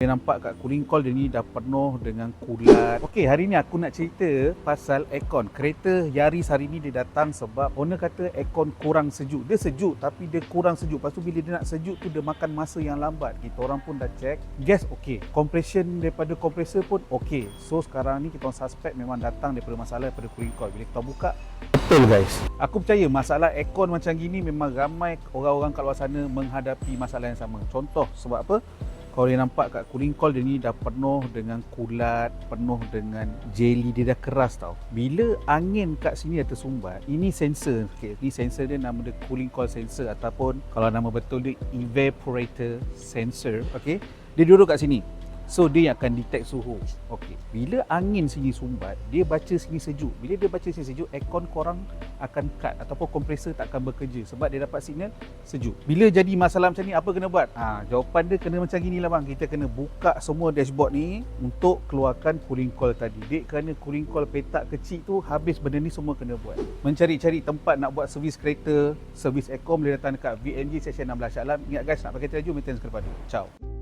Boleh nampak kat cooling coil dia ni dah penuh dengan kulat. Okey, hari ni aku nak cerita pasal aircon. Kereta Yaris hari ni dia datang sebab owner kata aircon kurang sejuk. Dia sejuk tapi dia kurang sejuk. Lepas tu bila dia nak sejuk tu dia makan masa yang lambat. Kita orang pun dah check. Gas okey. Compression daripada kompresor pun okey. So sekarang ni kita orang suspect memang datang daripada masalah daripada cooling coil. Bila kita buka, betul guys. Aku percaya masalah aircon macam gini memang ramai orang-orang kat luar sana menghadapi masalah yang sama. Contoh sebab apa? Kau boleh nampak kat cooling coil dia ni dah penuh dengan kulat, penuh dengan jelly, dia dah keras tau. Bila angin kat sini dah tersumbat, ini sensor. Okay, ini sensor dia nama dia cooling coil sensor ataupun kalau nama betul dia evaporator sensor. Okay, dia duduk kat sini. So dia akan detect suhu. Okey. Bila angin sini sumbat, dia baca sini sejuk. Bila dia baca sini sejuk, aircon korang akan cut ataupun kompresor tak akan bekerja sebab dia dapat signal sejuk. Bila jadi masalah macam ni, apa kena buat? Jawapan dia kena macam ginilah bang. Kita kena buka semua dashboard ni untuk keluarkan cooling coil tadi. Dek, kerana cooling coil petak kecil tu habis benda ni semua kena buat. Mencari-cari tempat nak buat servis kereta, servis aircon boleh datang dekat VNG Seksyen 16 Shah Alam. Ingat guys, nak pakai kereta laju, maintenance kena padu. Ciao.